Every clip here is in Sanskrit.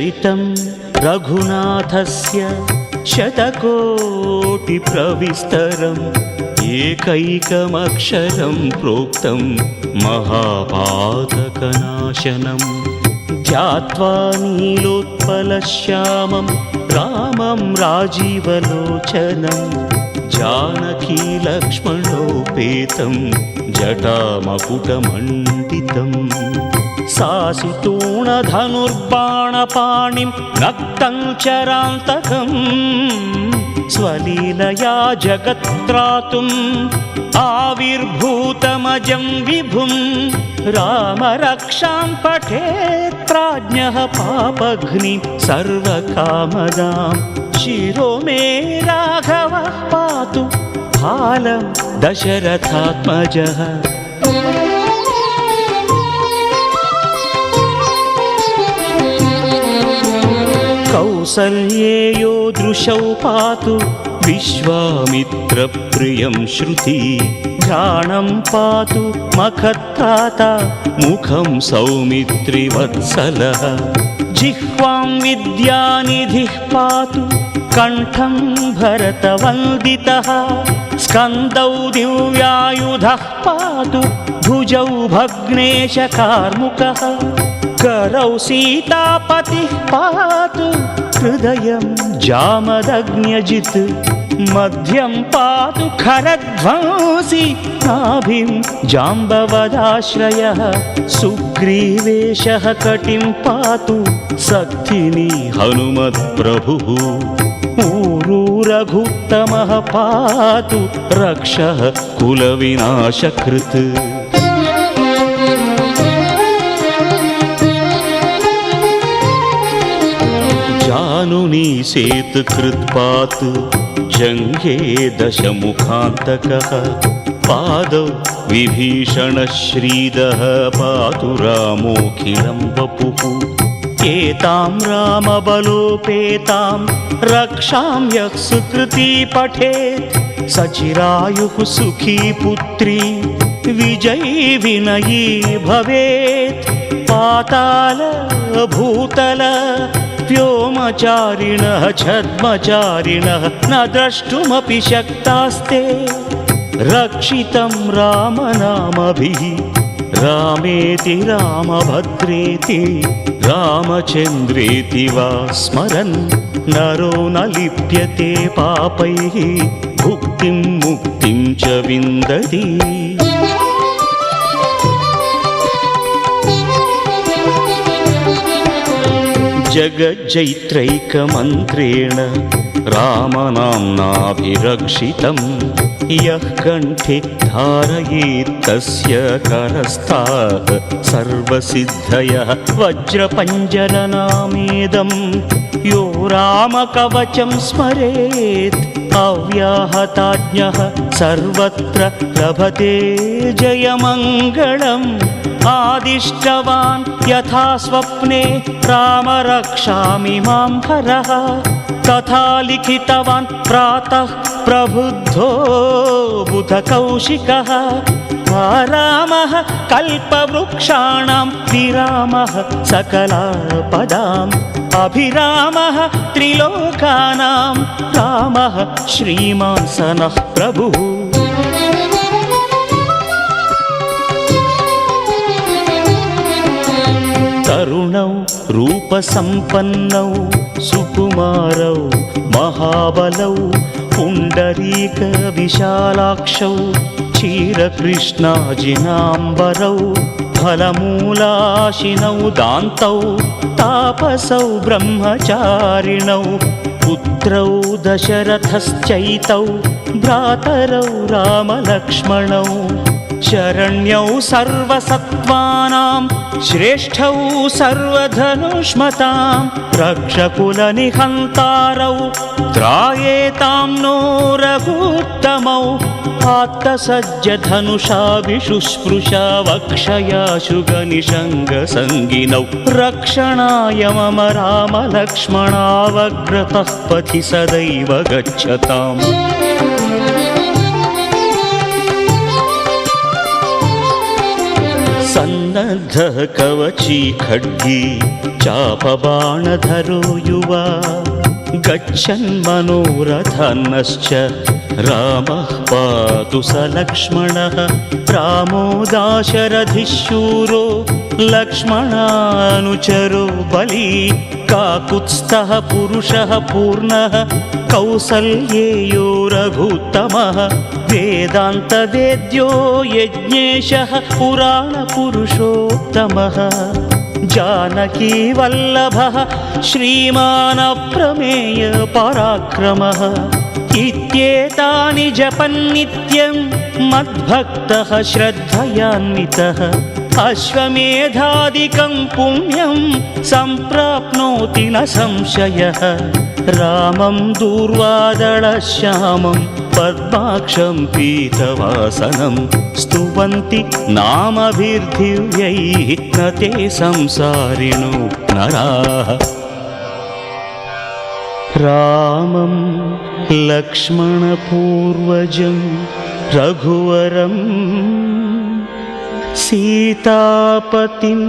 चरितं रघुनाथस्य शतकोटिप्रविस्तरम् एकैकमक्षरं प्रोक्तं महापातकनाशनं ध्यात्वा नीलोत्पलश्यामं रामं राजीवलोचनं जानकीलक्ष्मणोपेतं जटामकुटमण्डितं सासितूणधनुर्बाणपाणिं नक्तं चरान्तकम् स्वलीलया जगत्त्रातुम् आविर्भूतमजं विभुं रामरक्षां पठेत् प्राज्ञः पापघ्निं सर्वकामदां शिरो मे राघवः पातु फालं दशरथात्मजः कौसल्येयो दृशौ पातु विश्वामित्रप्रियं श्रुति घ्राणं पातु मखत्राता मुखं सौमित्रिवत्सलः जिह्वां विद्यानिधिः पातु कण्ठं भरतवन्दितः स्कन्दौ दिव्यायुधः पातु भुजौ भग्नेशकार्मुकः करौ सीतापतिः पातु हृदयं जामदग्न्यजित् मध्यं पातु खरध्वंसी नाभिं जाम्बवदाश्रयः सुग्रीवेशः कटिं पातु सक्थिनी हनुमत्प्रभुः ऊरू रघुत्तमः पातु रक्षः कुलविनाशकृत् जानुनीसेतुकृत्पातु जङ्घे दशमुखान्तकः पादौ विभीषणश्रीदः पातु रामोऽखिलं वपुः एतां रामबलोपेतां रक्षां यः सुकृती पठेत् सचिरायुः सुखी पुत्री विजयी विनयी भवेत् पाताल भूतल व्योमचारिणः छद्मचारिणः न द्रष्टुमपि शक्तास्ते रक्षितं रामनामभिः रामेति रामभद्रेति रामचन्द्रेति वा स्मरन् नरो न लिप्यते पापैः भुक्तिं मुक्तिं च विन्दति जगज्जैत्रैकमन्त्रेण रामनाम्नाभिरक्षितं यः कण्ठे धारयेत् तस्य करस्थाः सर्वसिद्धयः वज्रपञ्जरनामेदं यो रामकवचं स्मरेत् अव्याहताज्ञः सर्वत्र लभते जयमङ्गलम् आदिष्टवान् यथा स्वप्ने राम रक्षामि मां हरः तथा लिखितवान् प्रातः प्रबुद्धो बुधकौशिकः रामः कल्पवृक्षाणां विरामः सकलापदाम् अभिरामः त्रिलोकानां रामः श्रीमान् सनः प्रभुः तरुणौ रूपसम्पन्नौ सुकुमारौ महाबलौ पुण्डरीकविशालाक्षौ क्षीरकृष्णाजिनाम्बरौ फलमूलाशिनौ दान्तौ तापसौ ब्रह्मचारिणौ पुत्रौ दशरथश्चैतौ भ्रातरौ रामलक्ष्मणौ शरण्यौ सर्वसत्त्वानां श्रेष्ठौ सर्वधनुष्मतां रक्षकुलनिहन्तारौ त्रायेतां नो रघुत्तमौ आत्तसज्जधनुषा विशुस्पृशा वक्षयाशुगनिषङ्गसङ्गिनौ रक्षणाय मम रामलक्ष्मणावग्रतः पथि सदैव गच्छताम् सन्नद्ध सिद्धः कवची खड्गी चापबाणधरो युवा गच्छन्मनोरथन्नश्च रामः पातु स लक्ष्मणः रामो दाशरथिशूरो लक्ष्मणानुचरो बली काकुत्स्थः पुरुषः पूर्णः कौसल्येयो रघुत्तमः वेदान्तवेद्यो यज्ञेशः पुराणपुरुषोत्तमः जानकी वल्लभः श्रीमानप्रमेय पराक्रमः इत्येतानि जपन्नित्यं मद्भक्तः श्रद्धयान्वितः अश्वमेधादिकं पुण्यं सम्प्राप्नोति न संशयः रामं दूर्वादळश्यामं पद्माक्षं पीतवासनं स्तुवन्ति नामभिर्दिव्यैः न ते संसारिणो नराः रामं लक्ष्मणपूर्वजं रघुवरं सीतापतिं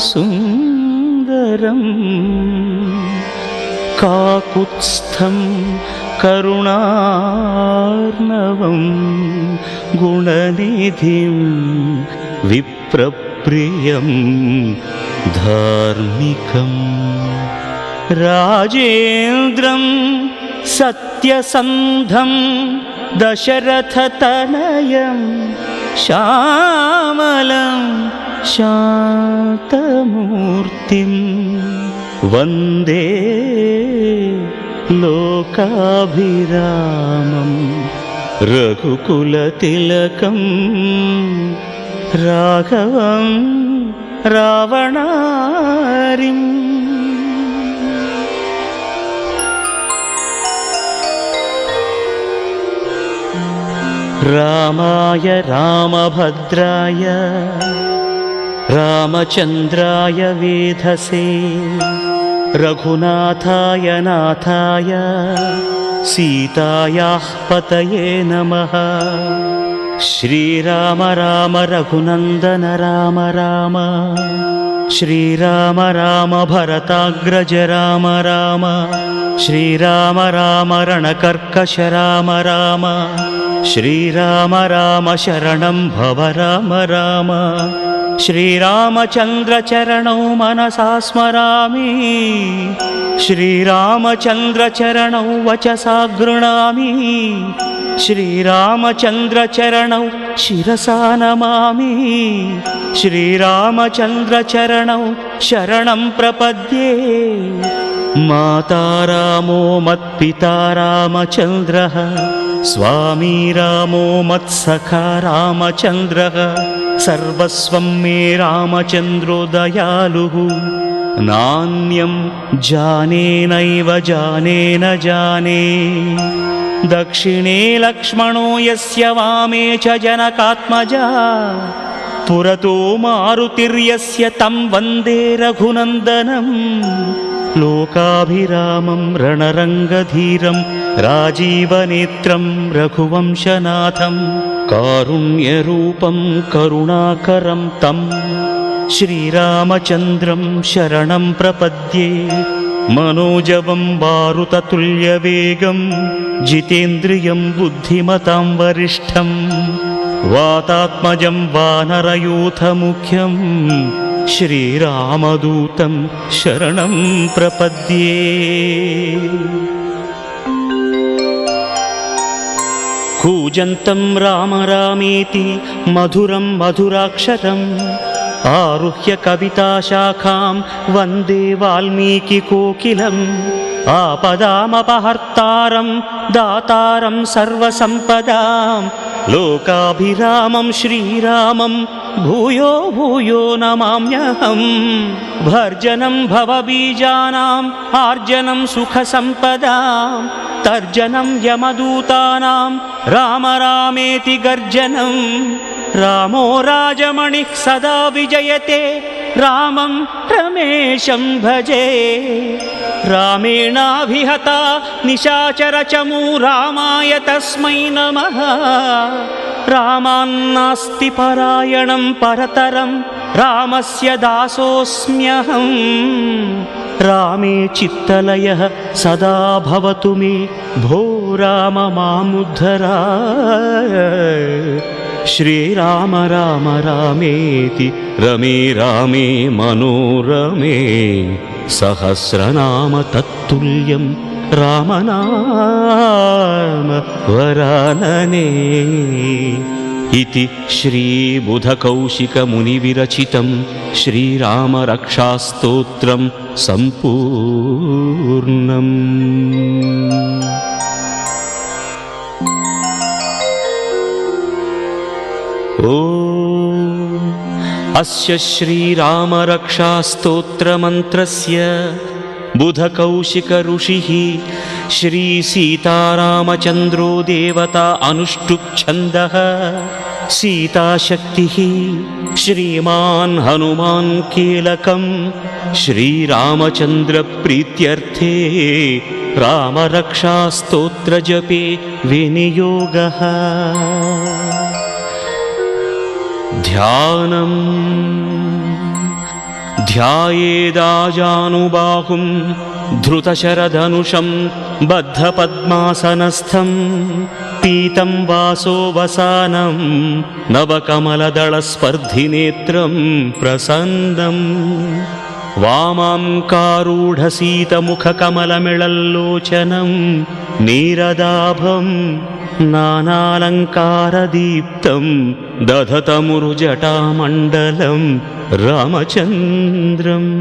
सुन्दरं काकुत्स्थं करुणार्णवं गुणनिधिं विप्रप्रियं धार्मिकं राजेन्द्रं सत्यसन्धं दशरथतनयं श्यामलं शान्तमूर्तिं वन्दे लोकाभिरामं रघुकुलतिलकं राघवं रावणारिम् रामाय रामभद्राय रामचन्द्राय वेधसे रघुनाथाय नाथाय सीतायाः पतये नमः श्रीराम राम रघुनन्दन राम राम श्रीराम राम भरताग्रज राम राम श्रीराम राम रणकर्कश राम राम श्रीराम राम शरणं भव राम राम श्रीरामचन्द्रचरणौ मनसा स्मरामि श्रीरामचन्द्रचरणौ वचसा गृह्णामि श्रीरामचन्द्रचरणौ शिरसा नमामि श्रीरामचन्द्रचरणौ शरणं प्रपद्ये माता रामो मत्पिता रामचन्द्रः स्वामी रामो मत्सखा रामचन्द्रः सर्वस्वं मे रामचन्द्रो दयालुः नान्यं जाने नैव जाने न जाने दक्षिणे लक्ष्मणो यस्य वामे च जनकात्मजा पुरतो मारुतिर्यस्य तं वन्दे रघुनन्दनं लोकाभिरामं रणरङ्गधीरं राजीवनेत्रं रघुवंशनाथं कारुण्यरूपं करुणाकरं तं श्रीरामचन्द्रं शरणं प्रपद्ये मनोजवं मारुततुल्यवेगं जितेन्द्रियं बुद्धिमतां वरिष्ठं वातात्मजं वानरयूथमुख्यं श्रीरामदूतं शरणं प्रपद्ये कूजन्तं राम रामेति मधुरं मधुराक्षरम् आरुह्य कविताशाखां वन्दे वाल्मीकिकोकिलम् आपदामपहर्तारं दातारं सर्वसम्पदां लोकाभिरामं श्रीरामं भूयो भूयो नमाम्यहम् भर्जनं भवबीजानाम् आर्जनं सुखसम्पदां तर्जनं यमदूतानां राम रामेति गर्जनं रामो राजमणिः सदा विजयते रामं रमेशं भजे रामेणाभिहता निशाचरचमू रामाय तस्मै नमः रामान्नास्ति परायणं परतरं रामस्य दासोऽस्म्यहं रामे चित्तलयः सदा भवतु मे भो राम मामुद्धर श्रीराम राम रामेति रमे रामे मनोरमे सहस्रनाम तत्तुल्यं रामनाम वरानने इति श्रीबुधकौशिकमुनिविरचितं श्रीरामरक्षास्तोत्रं सम्पूर्णम्। अस्य श्रीरामरक्षास्तोत्रमन्त्रस्य बुधकौशिक ऋषिः श्रीसीतारामचन्द्रो देवता अनुष्टुप् छन्दः सीताशक्तिः श्रीमान् हनुमान् कीलकं श्रीरामचन्द्रप्रीत्यर्थे रामरक्षास्तोत्रजपे विनियोगः। ध्यानम् ध्यायेदाजानुबाहुं धृतशरधनुषं बद्धपद्मासनस्थं पीतं वासोवसानं नवकमलदलस्पर्धिनेत्रं प्रसन्नं वामां कारूढसीतमुखकमलमिळल्लोचनं नीरदाभं नानालङ्कारदीप्तं दधतमुरुजटामण्डलं रामचन्द्रम्।